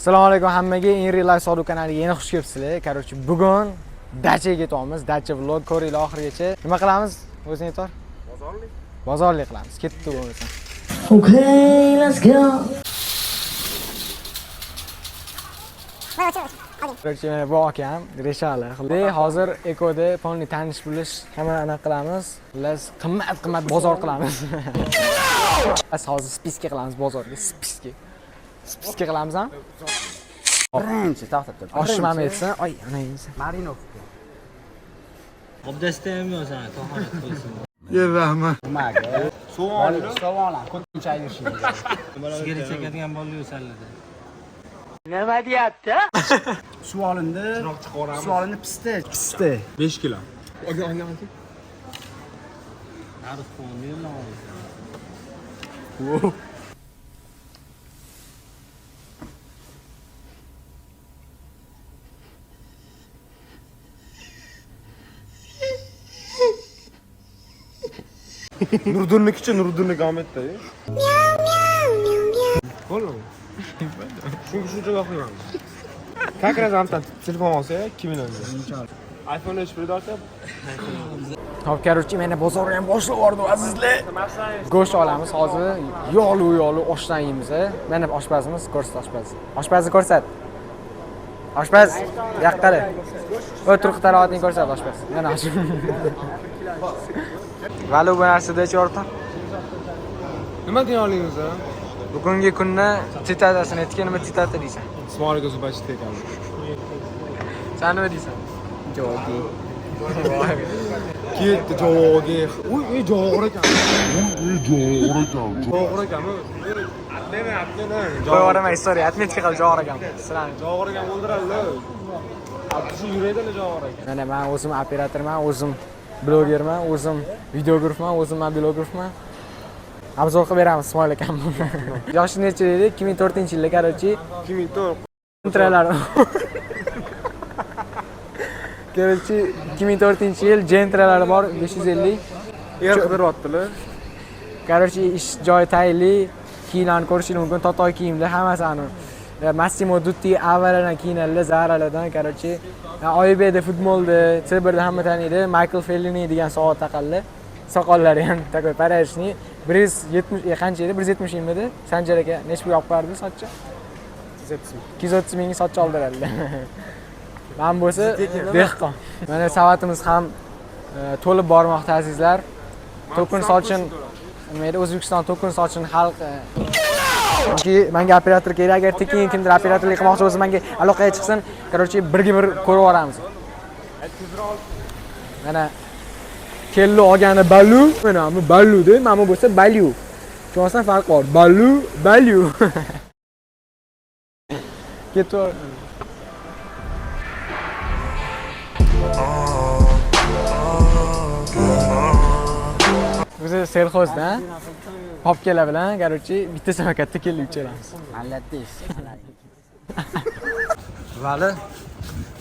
Assalomu alaykum hammaga. In Real Life Sodu kanaliga yana xush kelibsizlar. Короче, bugun dachaga ketyapmiz. Dacha vlog ko'ringlar oxirigacha. Nima qilamiz? O'zing aytor. Bozorlik. Bozorlik qilamiz. Ketdi bo'lmasa. Okay, let's go. Короче, bu akam Reshali. Hozir Ekoda polni tanish bo'lish hamma anaqa qilamiz. Biz qimmat bozor qilamiz. Biz hozir spiska qilamiz bozorga, spiska. Spiska qilamizmi? Birinchi to'xtatib. Oshmam etsin. Oy, ana endi. Marinovka. Obdasta ham yo'q sana, tahorat qilsin. Nimaga? Savol. Ko'pincha ayirishing. Sigara chekadigan bola yo'q sallada. Nima deyapti? Suvolindi. Suvolindi pista. 5 kilo. Narx qo'ymaylar. Nurdunnikicha Nurdunni Gametda. Bo'ldi. Shunga shuncha qo'ygan. Как раз там telefon olsa 2 million. iPhone 3 pridorsa. Hop, короче, meni bozorga ham boshlab yubordi azizlar. Go'sht olamiz hozir. Yog'li oshdan yeymiz. Mana oshpazimiz, ko'rsat oshpaz. Oshpazni ko'rsat. Oshpaz, yoqqari. O turq tarovatini ko'rsat oshpaz. Mana shu. Vali bu narsada o'rtoq. Nima deya olingiz a? Bugungi kunni sitatasini aytgan nima sitata deysan? Smoliga zubachit ekan. Sen nima deysan? Jogi. Ketdi jogi. Uy, jog'ir ekan. Jog'ir ekan. Qo'y yuboraman, story atmetka qil jog'ir ekan. Sizlarni. Jog'ir ekan o'ldiradilar. Abdushi yuraydimi jog'ir ekan? Mana men o'zim operatorman, o'zim blogerman, o'zim videografman, o'zim mobilografman. Obzor qilib beramiz Ismoil akam. Yoshi necha edi? 2004-yilda, короче, 2004. gentralar. Короче, 2004-yil gentralar bor 550. Er qidiryaptilar. Короче, ish joyi tayinli, kiyimlarni ko'rishingiz mumkin, totoy kiyimlar hammasi anu. Massimo Dutti avvaladan kiyinadilar, Zara'lardan, короче, OIB'da futbolda, Cyberda hamma taniydi. Michael Fellini degan soat taqallar. Soqollari ham takoy parajni 170 qancha edi? 170 mingmidi? Sanjar aka nechga olib qo'yardi sochchi? 230 mingga soch oldiradilar. Men bo'lsa dehqon. Mana savatimiz ham to'lib bormoqda azizlar. To'kin sochin nima edi? O'zbekiston to'kin sochin xalq chunki menga operator kerak. Agar tekin kimdir operatorlik qilmoqchi bo'lsa, menga aloqaga chiqsin. Короче, birga bir ko'rib olamiz. Mana kello olgani Balu, mana bu Baluda, mana bo'lsa Balyu. Tushunsan farq bor. Balyu. Ketdi. O'zi selxozda, popkalar bilan, короче, bitta samolyotda kelib uchiramiz. Allatdis.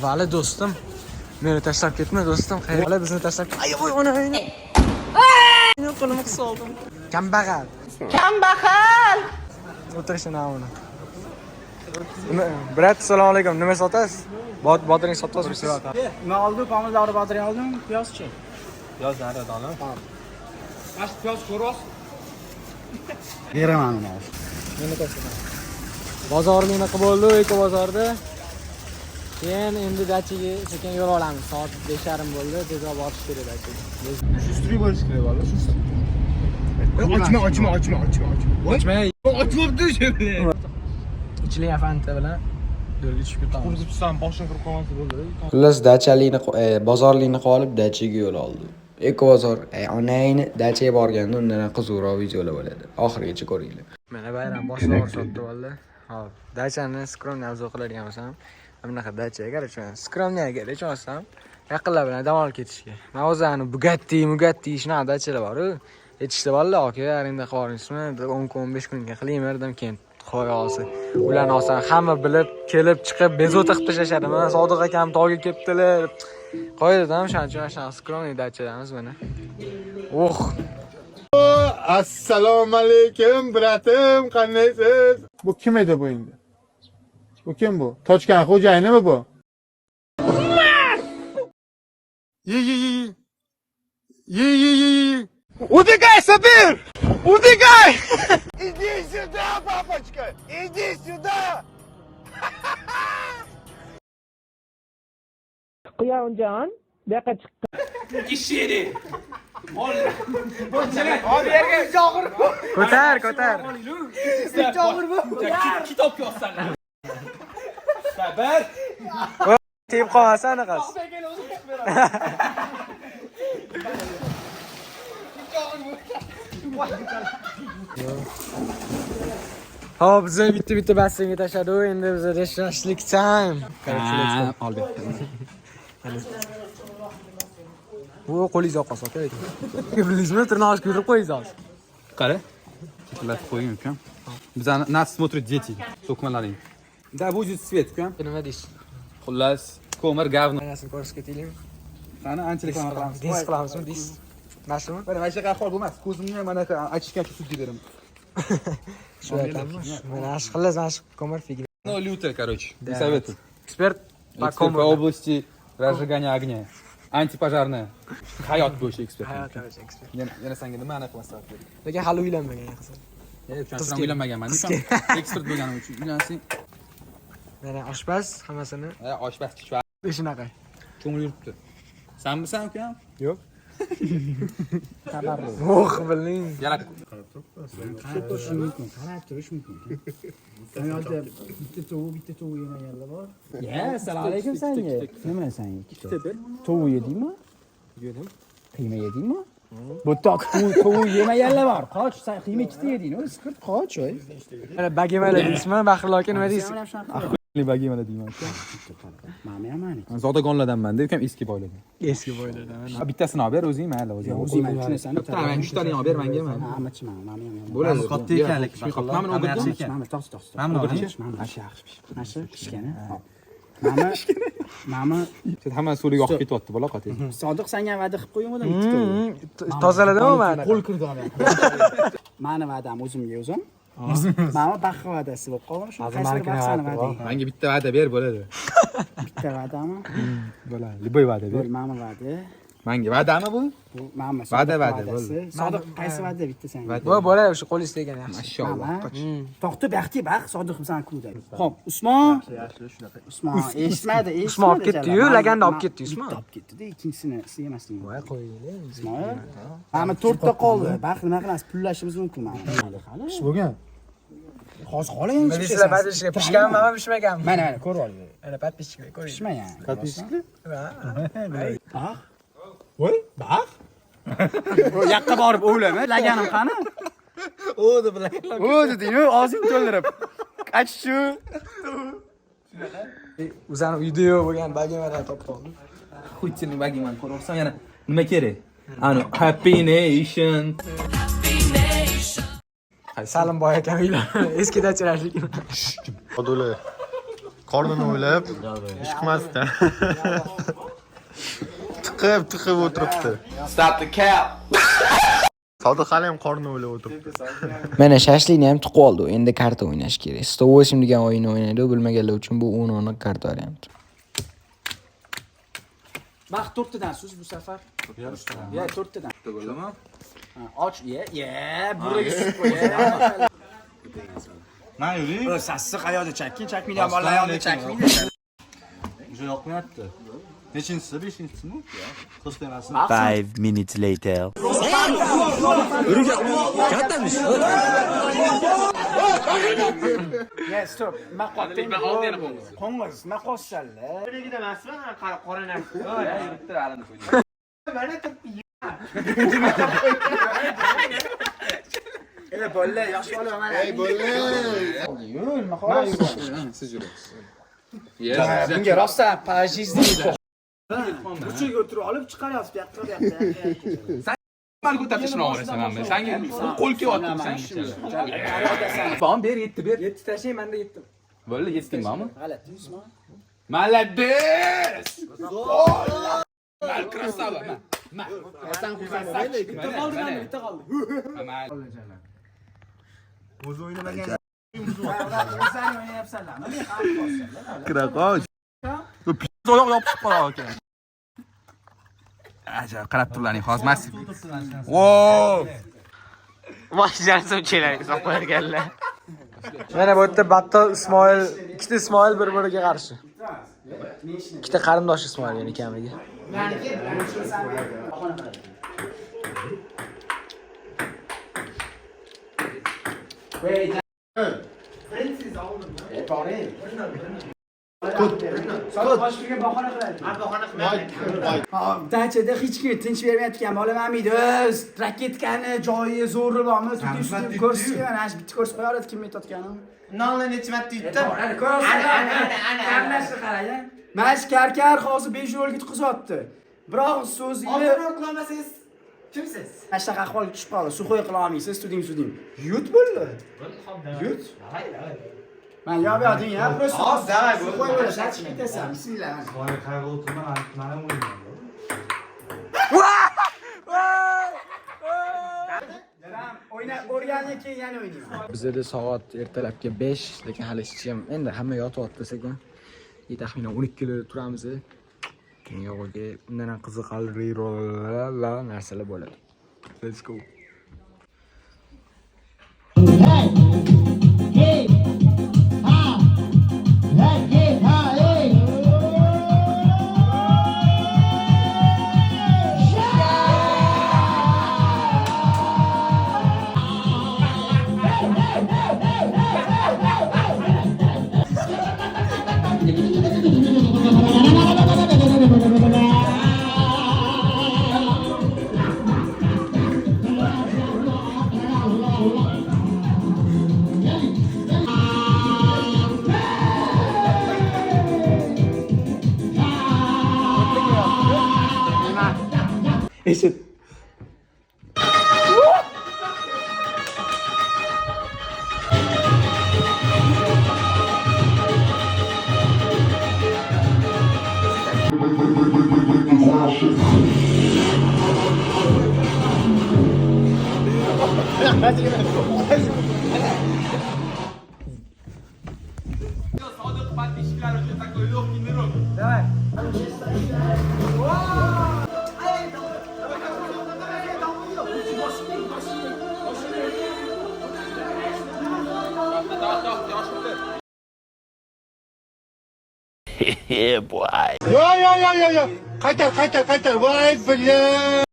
Vali do'stim. Meni tashlab ketma do'stim. Qayerda bizni tashlab? Ay voy ona. Meni qo'limni qisib oldim. Kambag'al. O'tirishini uni. Brat, assalomu alaykum. Nima sotasiz? Bodring sotasizmi? Nima oldi? Pomidor bodring oldim, piyozchi. Piyoz narada olam. Mana piyoz ko'ryapsiz? Beraman uni. Meni ko'rsating. Bozorlikni qilib bo'ldi, eko bozorda. Keyin endi dachaga sekin yo'l olamiz. Soat 5:30 bo'ldi. Tezroq borish kerak dachaga. Shu stri bo'lish kerak bola, shu. Ochma. Ochmay. Ochmabdi o'sha. Ichli Fanta bilan yo'lga tushib ketamiz. O'zbekiston boshqa qilib qolmasa bo'ldi. Xullas dachalikni, bozorlikni qilib dachaga yo'l oldi. Eko bozor, onayni dachaga borganda undan qiziqroq videolar bo'ladi. Oxirigacha ko'ringlar. Mana bayram boshlab o'rsatdi vallar. Hop, dachani skromni obzor qiladigan bo'lsam, bunaqa dacha, короче, skromniyaga dechmasam, yaqinlar bilan dam olib ketishga. Men o'zi ani Bugatti shunaqa dachalar bor-ku. Aytishdi vallar, aka, arenda qilib yuboringizmi? 10-15 kunga qilaymerdim, keyin qo'ya olsa. Ularni olsam hamma bilib, kelib chiqib bezovta qilib tashlashadi. Mana Sodiq akam tog'ga kelibdilar. Qo'ydim, shuning skromniy dachamiz mana. Assalomu alaykum, bratim, qandaysiz? Bu kim edi bu endi? Bu kim bu? Tochkan xo'jayinimi bu? Убегай, Сабир! Убегай! Иди сюда, папочка! Иди сюда! Ko'tar, ko'tar. Kitob yozsan. Tep qolsan qaz. Hop, bize bitti bassinga tashladi. Endi bizda restorashlik time. Bu qo'lingiz yoqqan aka. Bilingizmi, tirnoqni ko'rib qo'yingiz. Qara. Lat qo'ying ukam. Bizani нас смотрят дети. So'kmalaring. Да будет свет, ukam. Nima deysiz? Xullas, ko'mir gavno. Manasini ko'rsatib ketaylikmi? Qani anchalik qilamiz. Dis qilamizmi, dis? Maslimi? Mana mana shunaqa ahvol bo'lmas. Ko'zimni ham mana aytishgancha sudga beraman. Shu aytamiz. Mana shu xillas, mana shu ko'mir figni. Ну, лютая, короче. Не советую. Ekspert Эксперт по области разжигания огня. Антипожарная. Hayot bo'yicha ekspert. hayot bo'yicha ekspert. Yana senga nimani maslahat beraman? Lekin hali uylanmagan qizim. Qizga uylanmaganman. Ekspert bo'lganim uchun uylansang, Mana oshpaz hammasini oshpaz chiqar. shunaqa. Ko'ngil yuribdi. Sanmisan ukam? Yo'q. Oh, biling. Yana qarab turish mumkin. Dunyoda bitta tovuq yemaganlar bor. Assalomu alaykum senga. Nima sen? Tovuq yedingmi? Yedim. Qiyma yedingmi? Bu tovuq yemaganlar bor. Qoch, sen qiyma ikkita yeding, siqib qoch, oy. Mana bagemalar deysizmi? Baxril aka nima deysiz? bagi mana deyman. Mana ham mana. Zodagonlardanman-da, ukam eski boylardan. Eski boylardan. Bittasini olib ber o'zing, mayli o'zing. O'zing tushunasan. Mana 3 tani olib ber menga, mayli. Hammachi mana. Bo'ladi. Katta ekanlik. Mana o'g'irdim. Mana tos. Mana yaxshi pishgani. Mana Hamma suvga oqib ketyapti, bola qating. Sodiq senga va'da qilib qo'ygandim bitta tovuq. Tozaladimi mana? Qo'l kirdi ona. Mana va'dam o'zimga o'zim. Mana baxt va'dasi bo'lib qoldim. Shu qaysi baxsani va'dang? Menga bitta va'da ber, bo'ladi. Bitta va'dami? Bo'ladi. Liboy va'da ber. Mana va'da. Menga va'dami bu? Bu mana Va'da bo'ldi. Sodiq qaysi va'da bitta senga? Bo'ladi, o'sha qo'lingiz tegan yaxshi. Mashalloh. To'xtab yaxki baxt Sodiq bizani kuyda. Xo'p, Usmon. Usmon eshitmadi. Usmon olib ketdi-yu, laganda olib ketdi Usmon. Olib ketdi-da, ikkinchisini siz yemasdingiz. Voy qo'ying. Usmon. Mana 4 ta qoldi. Baxt nima qilasiz? Pullashimiz mumkin mana. Ish bo'lgan. Hozir qoling. Bilasizlar, badishga pishganmi, mana pishmaganmi? Mana ko'rib oling. Mana подписчик ko'ring. Pishmagan. Подписчикli? Baxt. Voy, baxt. Bu yoqqa borib o'ylama, laganim qani? O'zi bilan. O'zi deymi, og'zing to'ldirib. Qachshu. O'zani uyda yo'q bo'lgan bagemalar topib qoldim. Xuddi bagimani ko'ryapsan, yana nima kerak? Ani Happy Nation. Salimboy akam uylar. Eski dachirashlik. Odule. Qornini o'ylab, ish qilmasdan. Tiqib o'tiribdi. Stop the cap. Sodiq hali ham qornini o'ylab o'tiribdi. Mana shashlikni ham tiqib oldi. Endi karta o'ynash kerak. 108 degan o'yinni o'ynaydi. Bilmaganlar uchun bu 10 karta varianti. Baxt 4 tadan siz bu safar. Ya 4 tadan. Bo'ldimi? Och, buraya suzib qo'y. Man yuring. Bu sassiq hayotda chakmaydigan bolalar hayotda chakmaydi. Juda yoqmayapti. Nechinchisi? 5-chisimi? To'st emasmi? 5 minutes later. Ya stop. Maqotding. Qo'ng'iz, maqossanlar. Ligida emasmi? Qora narsa. Yuribdi alini qo'ydi. Mana Bolalar, yosh bola mana. Ey bolalar. Yur, nima xolos. Siz yurasiz. Bunga rostdan pajiz deydi. Burchaga o'tirib olib chiqaryapsiz, bu yoqqa. Mal ko'tarib shuni o'rasan men. Senga qo'l kelyapti senga. Bom ber, yetti ber. 7 tashlang, menda 7. Bo'ldi, yetding bormi? G'alati, Usmon. Молодец! Mal krasava, ma. Sen qo'ysan, bitta qoldi. O'zi o'ynamagan. O'zlaring o'ynayapsanlar. Men qarab qolsanlar. Kira qoch. Bu pis oyoq yopishib qolar ekan. Ajab, qarab turlaring, hozir massiv. Vooo! Mashinani so'chilay, hisob qo'yganlar. Mana bu yerda Battal Ismoil, ikkita Ismoil bir-biriga qarshi. Ikkita qarindosh Ismoil yana kamiga. Dachada hech kim tinch bermayotgan bolamanmidi o'z raketkani joyi zo'ri bormi tutib ko'rsatgan mana shu bitta ko'rsatib qo'yadi kim aytayotganim Nonlar necha marta yutdi? qarashni qarang mana shu karkar hozir 5 yo'lga tutqizotdi biroq so'zingizni qilolmasangiz kimsiz? mana shunaqa ahvolga tushib qoldi suxoy qila olmaysiz studing yut bo'ldi yut man yo'q yo'ding ya просто давай suxoy bo'lish achib ketasan bismillah o'ynab o'rgangan keyin yana o'ynayman. Bizda soat ertalabki 5, lekin hali hech kim endi hamma yotyapti sekin. Taxminan 12 kilo turamiz. Keyin yo'g'iga undan ham qiziqarli narsalar bo'ladi. Let's go. Yeah, boy. Yo. Qaytar. Voy bilan.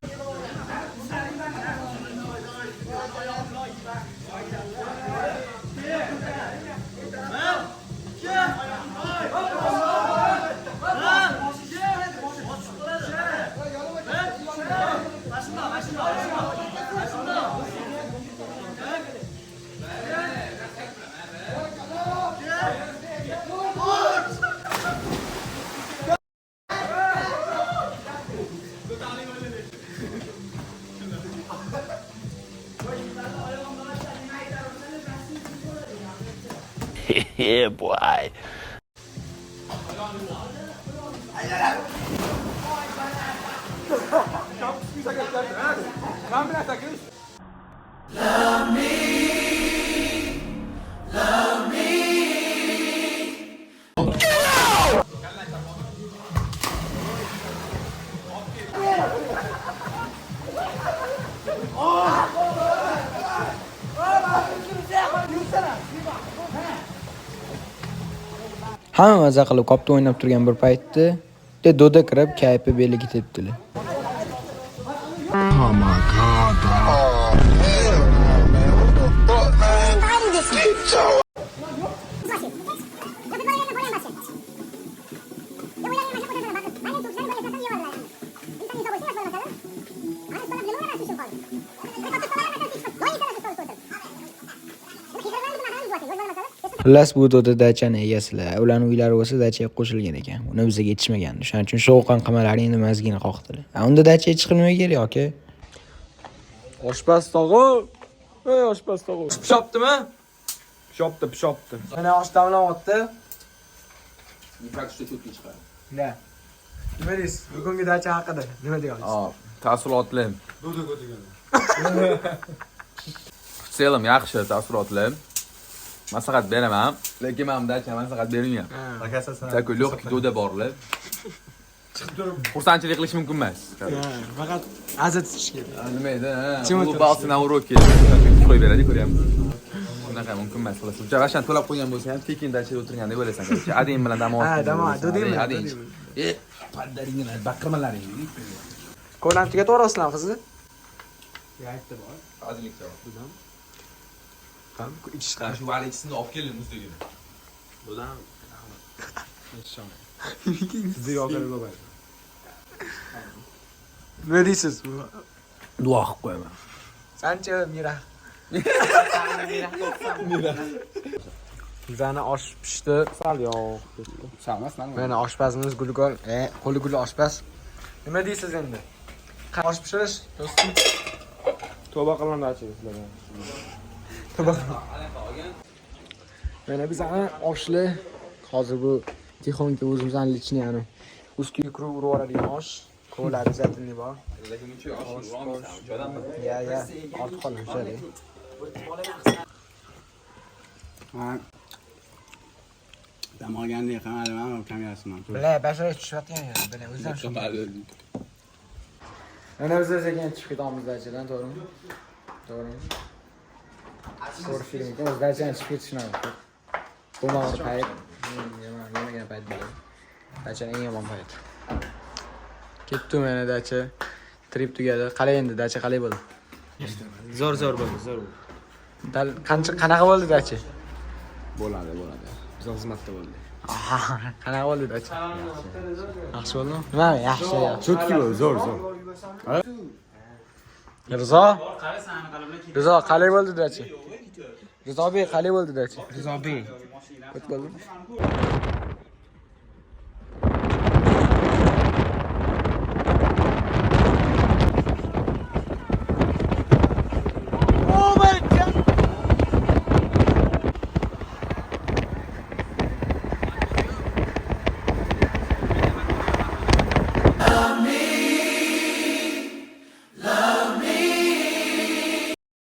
Yeah, boy. Hamma maza qilib qopda o'ynab turgan bir paytda do'da kirib kayfi beliga tepdilar. Oh my god, Xullas bu do'da dachani egasilar. Ularning uylari bo'lsa dachaga qo'shilgan ekan. Uni bizga yetishmagandi. Shuning uchun shovqin qilmalari endi mazgini qoqdilar. Unda dachaga chiqilmay kerak, aka. Oshpaz tog'i. Ey oshpaz tog'i. Pishoptimi? Pishopti. Mana osh damlanyapti. Praktika cho'tki chiqadi. Nima deysiz? Bugungi dacha haqida nima deya olasiz? Taassurotlar. Selam, yaxshi taassurotlar. maslahat beraman, lekin men dacha maslahat bermayman. Taku yo'q do'da borlar. Xursandchilik qilish mumkin emas. Faqat azat tutish kerak. Nima edi? Kim Bu o'tiribdi? ba'zi na uroki qo'yib beradi, ko'ryapmiz. Bunaqa mumkin emas. Xolos, javashan to'lab qo'ygan bo'lsa ham tekin dachada o'tirganda bo'lasan. Ading bilan dam olib. Ha, dam olib, dudingmi? Ading. Paddaringni, baqirmalaring. Ko'lamchiga to'g'risidan qizni? Hozirlik javob. Ham, ichish Shu valichisini olib kelin muzligini. Budan Sizga yoqtirib qo'yay. Nima deysiz? duo qilib qo'yaman. Sanchi Mira. Bizani osh pishdi. Sal yog' ketdi. Salmas, Mana oshpazimiz Gulgol, qo'li gul oshpaz. Nima deysiz endi? Osh pishirish, do'stim. Tavba qilaman dachi sizlarga. Mana bizani oshli hozir bu Tixonga o'zimizning lichni yani. Ustki kruv urib oladigan osh. Ko'l обязательный bor. Lekin uncha osh uramiz. Jodan Ya, ortiq qolmaydi. Dam olgandek qilmadim, ham kamerasiman. Bila, bashara tushyapti ya, bila o'zim shu. Mana biz sekin chiqib ketamiz dachadan, to'g'rimi? To'g'rimi? Ko'rish kerak. O'z dachadan chiqib ketishni. Qo'mog'i payt. Yemagan payt bo'ladi. Dachaning eng yomon payt. Ketdi mana dacha. Trip tugadi. Qalay endi dacha qalay bo'ldi? Zo'r bo'ldi, zo'r. Dal qanaqa bo'ldi dacha? Bo'ladi. Bizning xizmatda bo'ldi. Qanaqa bo'ldi dacha? Yaxshi bo'ldimi? Nima? Yaxshi. Chotki bo'ldi, zo'r. Rizo, qalay bo'ldi dacha? Rizobek qalay bo'ldi dacha? Rizobek. Ko'p bo'ldi.